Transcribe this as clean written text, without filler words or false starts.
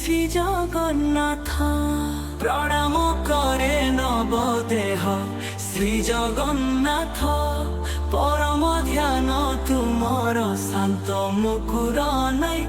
শ্রী জগন্নাথ। প্রণাম করে নবদেহ শ্রী জগন্নাথ। পরম ধ্যান তুমর শান্ত মুকুর নাই।